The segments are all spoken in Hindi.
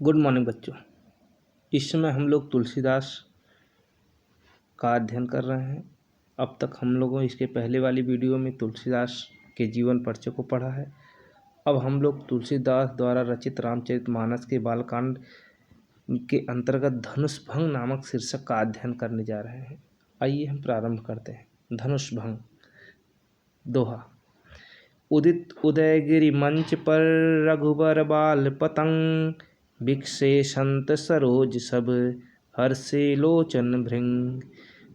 गुड मॉर्निंग बच्चों। इस समय हम लोग तुलसीदास का अध्ययन कर रहे हैं। अब तक हम लोगों इसके पहले वाली वीडियो में तुलसीदास के जीवन परिचय को पढ़ा है। अब हम लोग तुलसीदास द्वारा रचित रामचरितमानस के बालकांड के अंतर्गत धनुष भंग नामक शीर्षक का अध्ययन करने जा रहे हैं। आइए हम प्रारंभ करते हैं। धनुष भंग। दोहा। उदित उदयगिरि मंच पर रघुबर बाल पतंग, बिकसे संत सरोज सब हर्षे लोचन भृंग।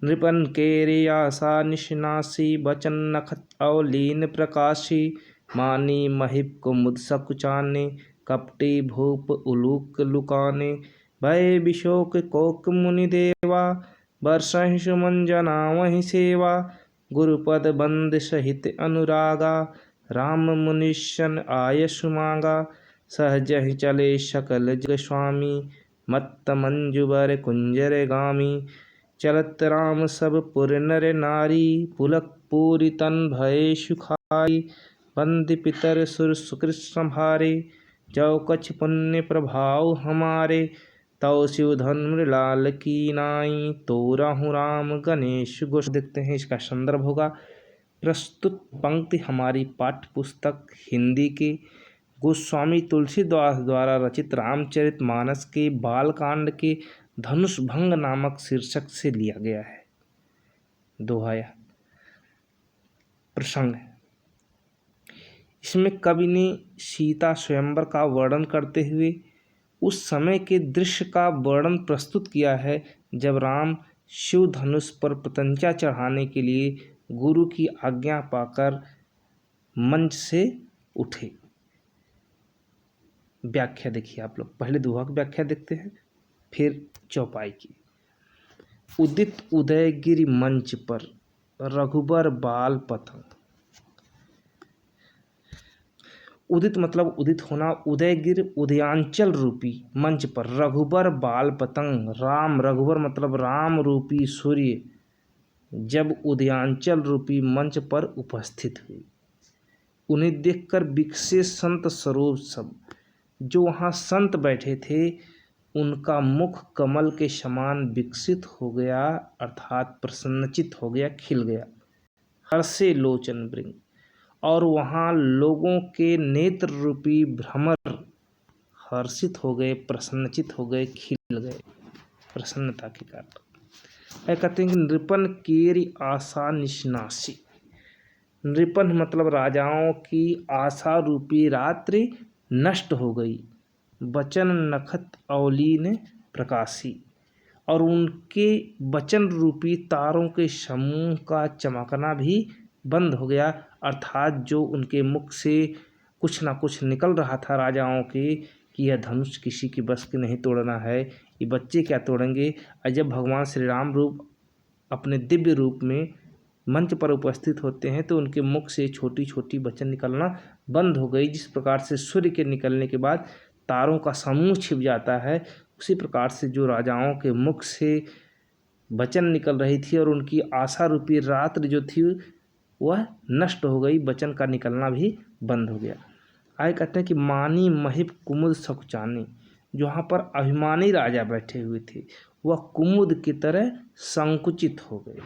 नृपन केरि आशा निशनासी, बचन नखत अवलीन प्रकाशी। मानी महिप कुमुद सकुचाने, कपटी भूप उलूक लुकाने। भय विशोक कोक मुनि देवा, बरसहि सुमन जना वहि सेवा। गुरुपद बंद सहित अनुरागा, राम मुनिशन आय सुमांगा। सहजहि चले सकल जग स्वामी, मत्त मंजुबर कुंजर गामी। चलत राम सब पुर नर नारी, पुलक पूरि तन भय सुखाई। बंदी पितर सुर सुकृत संभारे, जो कछ पुण्य प्रभाव हमारे। तव शिव धन मृलाल की नाई, तो राहु राम गणेश गोस। देखते हैं इसका संदर्भ होगा। प्रस्तुत पंक्ति हमारी पाठ्य पुस्तक हिंदी के गोस्वामी तुलसीदास द्वारा रचित रामचरितमानस के बालकांड के धनुष भंग नामक शीर्षक से लिया गया है। दोहाया। प्रसंग। इसमें कवि ने सीता स्वयंवर का वर्णन करते हुए उस समय के दृश्य का वर्णन प्रस्तुत किया है जब राम शिव धनुष पर प्रत्यंचा चढ़ाने के लिए गुरु की आज्ञा पाकर मंच से उठे। व्याख्या देखिए आप लोग। पहले दोहा की व्याख्या देखते हैं, फिर चौपाई की। उदित उदयगिरि मंच पर रघुबर बाल पतंग। उदित मतलब उदित होना, उदयगिर उदयांचल रूपी मंच पर रघुबर बाल पतंग। राम रघुबर मतलब राम रूपी सूर्य जब उदयांचल रूपी मंच पर उपस्थित हुए, उन्हें देखकर बिकसे संत सरोज सब। जो वहाँ संत बैठे थे उनका मुख कमल के समान विकसित हो गया, अर्थात प्रसन्नचित हो गया, खिल गया। हर्षे लोचन भृंग। और वहाँ लोगों के नेत्र रूपी भ्रमर हर्षित हो गए, प्रसन्नचित हो गए, खिल गए प्रसन्नता के कारण। कहते हैं कि नृपन केरि आशा निशनासी। नृपन मतलब राजाओं की आशा रूपी रात्रि नष्ट हो गई। बचन नखत अवलीन प्रकाशी। और उनके वचन रूपी तारों के समूह का चमकना भी बंद हो गया, अर्थात जो उनके मुख से कुछ ना कुछ निकल रहा था राजाओं के कि यह धनुष किसी की बस की नहीं तोड़ना है, ये बच्चे क्या तोड़ेंगे। और जब भगवान श्री राम रूप अपने दिव्य रूप में मंच पर उपस्थित होते हैं तो उनके मुख से छोटी छोटी वचन निकलना बंद हो गई। जिस प्रकार से सूर्य के निकलने के बाद तारों का समूह छिप जाता है, उसी प्रकार से जो राजाओं के मुख से वचन निकल रही थी और उनकी आशा रूपी रात्रि जो थी वह नष्ट हो गई, वचन का निकलना भी बंद हो गया। आगे कहते हैं कि मानी महिप कुमुद सकुचानी। जो वहाँ पर अभिमानी राजा बैठे हुए थे वह कुमुद की तरह संकुचित हो गए।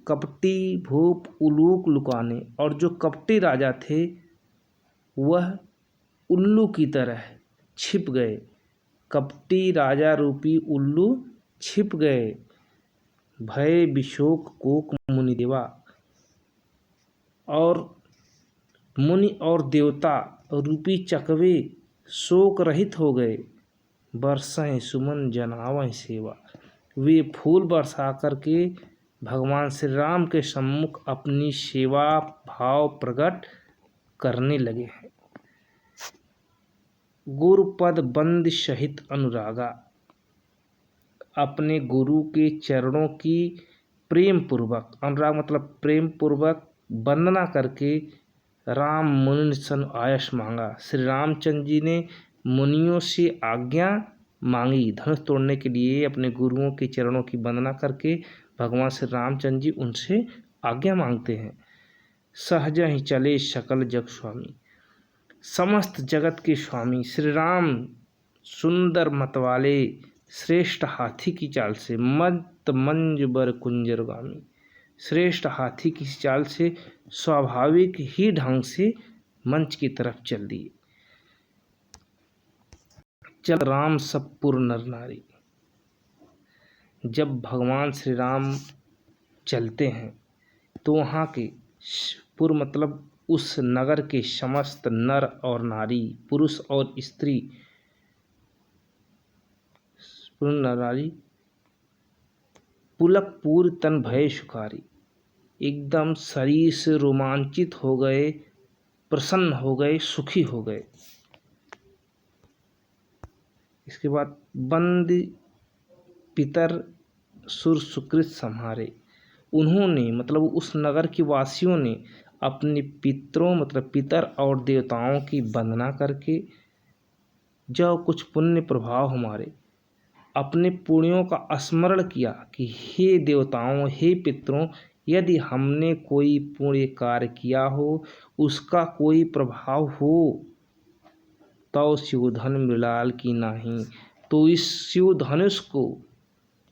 कपटी भूप उलूक लुकाने। और जो कपटी राजा थे वह उल्लू की तरह छिप गए। कपटी राजा रूपी उल्लू छिप गए। भय विशोक कोक मुनि देवा। और मुनि और देवता रूपी चकवे शोक रहित हो गए। बरसें सुमन जनावहि सेवा। वे फूल बरसा करके भगवान श्री राम के सम्मुख अपनी सेवा भाव प्रकट करने लगे हैं। गुरुपद बंद सहित अनुरागा। अपने गुरु के चरणों की प्रेम पूर्वक, अनुराग मतलब प्रेम पूर्वक वंदना करके राम मुनि सन आयस मांगा। श्री रामचंद्र जी ने मुनियों से आज्ञा मांगी धनुष तोड़ने के लिए। अपने गुरुओं के चरणों की वंदना करके भगवान श्री रामचंद्र जी उनसे आज्ञा मांगते हैं। सहज ही चले सकल जग स्वामी। समस्त जगत के स्वामी श्री राम सुंदर मतवाले श्रेष्ठ हाथी की चाल से मत मंज बर कुंजरगामी, श्रेष्ठ हाथी की चाल से स्वाभाविक ही ढंग से मंच की तरफ चल दिए। चल राम सब पुर नर नारी, जब भगवान श्री राम चलते हैं तो वहाँ के पुर मतलब उस नगर के समस्त नर और नारी, पुरुष और स्त्री, नारी पुलक पूर तन भय सुखारी, एकदम शरीर से रोमांचित हो गए, प्रसन्न हो गए, सुखी हो गए। इसके बाद बंद पितर सुर सुकृत सम्हारे, उन्होंने मतलब उस नगर के वासियों ने अपने पितरों मतलब पितर और देवताओं की वंदना करके जो कुछ पुण्य प्रभाव हमारे अपने पुण्यों का स्मरण किया कि हे देवताओं, हे पितरों, यदि हमने कोई पुण्य कार्य किया हो, उसका कोई प्रभाव हो तो शिवधन मृणाल की नाही, तो इस शिवधनुष को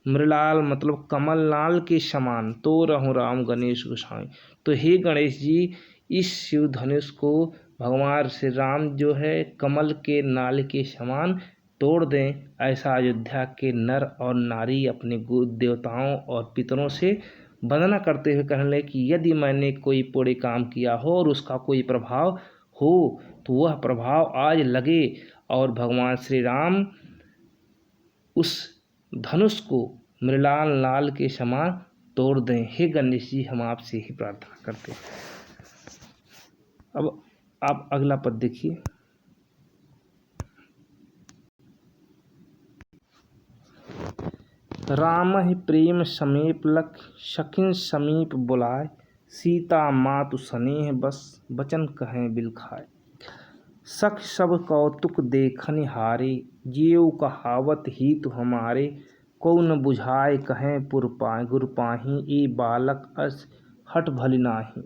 मृणाल मतलब कमल नाल के समान तो रहूं राम गणेश गोसाई। तो हे गणेश जी, इस शिव धनुष को भगवान श्री राम जो है कमल के नाल के समान तोड़ दें, ऐसा अयोध्या के नर और नारी अपने देवताओं और पितरों से वंदना करते हुए कहने लगे कि यदि मैंने कोई पुण्य काम किया हो और उसका कोई प्रभाव हो तो वह प्रभाव आज लगे और भगवान श्री राम उस धनुष को मृणाल नाल के समान तोड़ दें। हे गणेश जी, हम आपसे ही प्रार्थना करते हैं। अब आप अगला पद देखिए। राम ही प्रेम समीप लख, शकिन समीप बुलाए, सीता मातु स्नेह बस, बचन कहें बिल खाए। सख सब कौतुक देखनि हारे, जेऊ कहावत ही तो हमारे, को न बुझाए कहें पुर पाए गुर पाही, ए बालक अस हट भली नाही।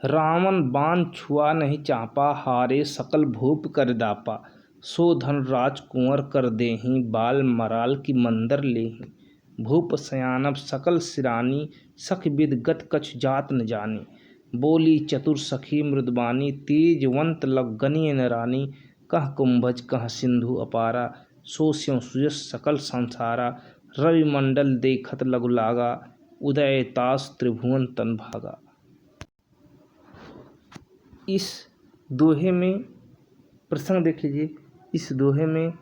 रावण बाण छुआ नहीं चापा, हारे सकल भूप कर दापा, सो धन राज कुंवर कर देहीं, बाल मराल की मंदर लेहीं। भूप सयानब सकल सिरानी, सख विद गत कछ जात न जानी, बोली चतुर सखी मृदबानी, तेजवंत लग्गनी न रानी। कह कुंभज कह सिंधु अपारा, सो स्यों सुयस सकल संसारा, रवि मंडल देखत लघु लागा, उदय तास त्रिभुवन तन भागा। इस दोहे में प्रसंग देख लीजिए। इस दोहे में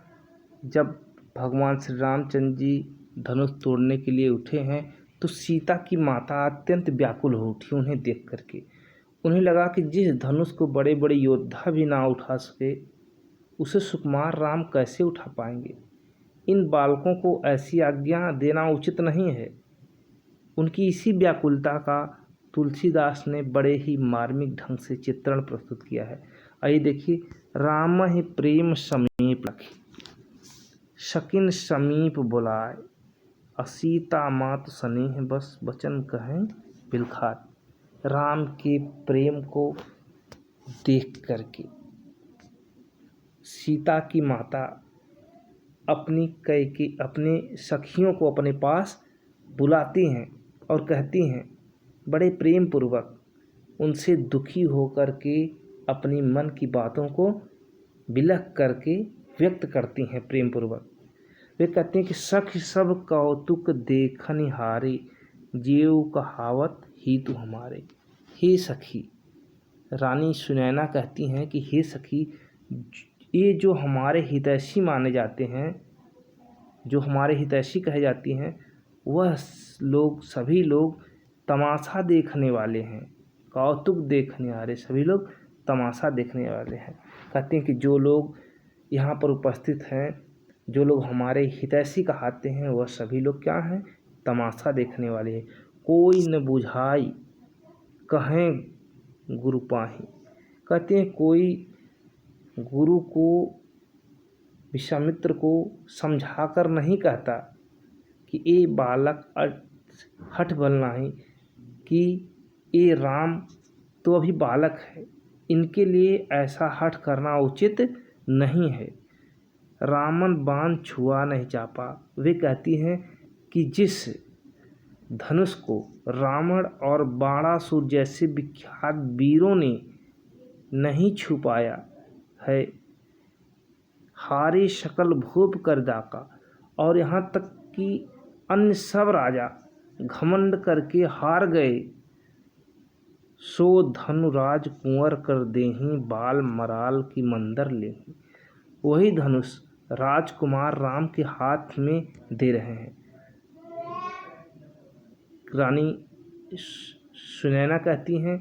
जब भगवान श्री रामचंद्र जी धनुष तोड़ने के लिए उठे हैं तो सीता की माता अत्यंत व्याकुल हो उठी उन्हें देख करके। उन्हें लगा कि जिस धनुष को बड़े बड़े योद्धा भी ना उठा सके उसे सुकुमार राम कैसे उठा पाएंगे। इन बालकों को ऐसी आज्ञा देना उचित नहीं है। उनकी इसी व्याकुलता का तुलसीदास ने बड़े ही मार्मिक ढंग से चित्रण प्रस्तुत किया है। आइए देखिए। राम ही प्रेम समीप लखि, शकिन समीप बुलाए, असीता मात स्नेह बस, बचन कहें बिलखात। राम के प्रेम को देख करके सीता की माता अपने सखियों को अपने पास बुलाती हैं और कहती हैं बड़े प्रेम पूर्वक, उनसे दुखी होकर के अपनी मन की बातों को बिलख करके व्यक्त करती हैं प्रेम पूर्वक। वे कहते हैं कि सखी सब कौतुक देखनि हारे, जेऊ कहावत ही तू हमारे। हे सखी, रानी सुनैना कहती हैं कि हे सखी, ये जो हमारे हितैषी माने जाते हैं, जो हमारे हितैषी कहे जाती हैं, वह लोग सभी लोग तमाशा देखने वाले हैं। कौतुक देखने वाले सभी लोग तमाशा देखने वाले हैं। कहते हैं कि जो लोग यहाँ पर उपस्थित हैं, जो लोग हमारे हितैषी कहाते हैं, वह सभी लोग क्या हैं? तमाशा देखने वाले हैं। कोई न बुझाई कहें गुरु पाही। कहते हैं कोई गुरु को, विश्वामित्र को समझाकर नहीं कहता कि ए बालक हठ भल नाही, कि ए राम तो अभी बालक है, इनके लिए ऐसा हठ करना उचित नहीं है। रामन बाण छुआ नहीं चापा। वे कहती हैं कि जिस धनुष को रावण और बाणासुर जैसे विख्यात वीरों ने नहीं छू पाया है, हारे शकल भूप कर दाका। और यहाँ तक कि अन्य सब राजा घमंड करके हार गए, सो धनुराज कुंवर कर देहीं बाल मराल की मंदर लेहीं। वही धनुष राजकुमार राम के हाथ में दे रहे हैं। रानी सुनैना कहती हैं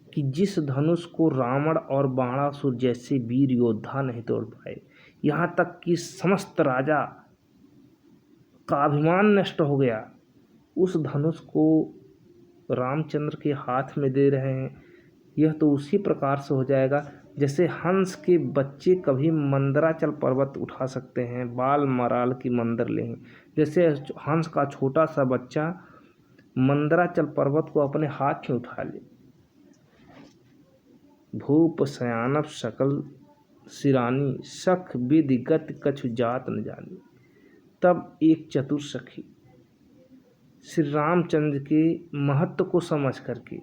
कि जिस धनुष को रावण और बाणासुर जैसे वीर योद्धा नहीं तोड़ पाए, यहाँ तक कि समस्त राजा का अभिमान नष्ट हो गया, उस धनुष को रामचंद्र के हाथ में दे रहे हैं। यह तो उसी प्रकार से हो जाएगा जैसे हंस के बच्चे कभी मंदराचल पर्वत उठा सकते हैं, बाल मराल की मंदिर लें। जैसे हंस का छोटा सा बच्चा मंदराचल पर्वत को अपने हाथ में उठा ले। भूप सयानप सकल सिरानी, सख विधि गति कछु जात न जानी। तब एक चतुर सखी श्री रामचंद्र के महत्व को समझ करके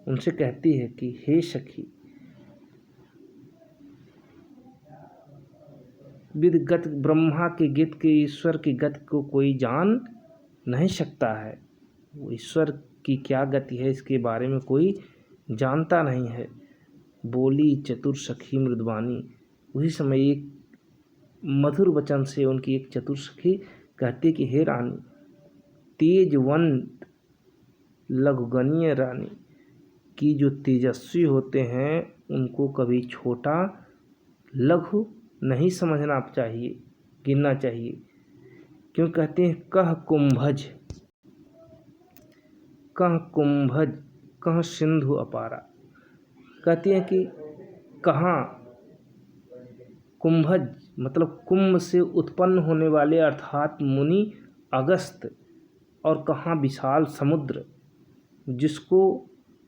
उनसे कहती है कि हे सखी, विधि गति, ब्रह्मा के गीत के ईश्वर की गति को कोई जान नहीं सकता है। वो ईश्वर की क्या गति है इसके बारे में कोई जानता नहीं है। बोली चतुर सखी मृदवानी। उसी समय एक मधुर वचन से उनकी एक चतुर सखी कहती कि हे रानी, तेजवंत लघुगणीय रानी, कि जो तेजस्वी होते हैं उनको कभी छोटा लघु नहीं समझना चाहिए, गिनना चाहिए। क्यों कहते हैं कह कुंभज, कह कुंभज कह सिंधु अपारा। कहती हैं कि कहाँ कुंभज मतलब कुंभ से उत्पन्न होने वाले अर्थात मुनि अगस्त, और कहाँ विशाल समुद्र जिसको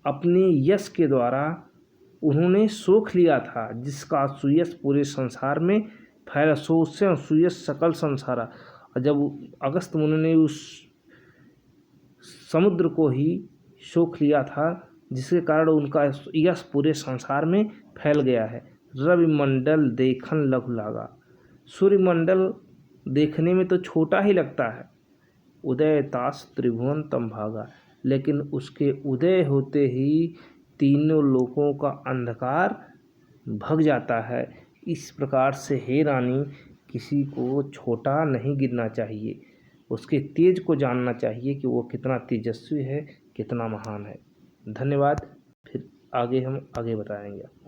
अपने यश के द्वारा उन्होंने सोख लिया था, जिसका सुयश पूरे संसार में फैला, सो से सुयश सकल संसार। और जब अगस्त मुनि ने उस समुद्र को ही सोख लिया था, जिसके कारण उनका यश पूरे संसार में फैल गया है। रवि मंडल देखन लघु लागा। सूर्यमंडल देखने में तो छोटा ही लगता है। उदय तास त्रिभुवन तम भागा, लेकिन उसके उदय होते ही तीनों लोकों का अंधकार भग जाता है। इस प्रकार से हे रानी, किसी को छोटा नहीं गिनना चाहिए, उसके तेज को जानना चाहिए कि वो कितना तेजस्वी है, कितना महान है। धन्यवाद। फिर आगे हम आगे बताएंगे।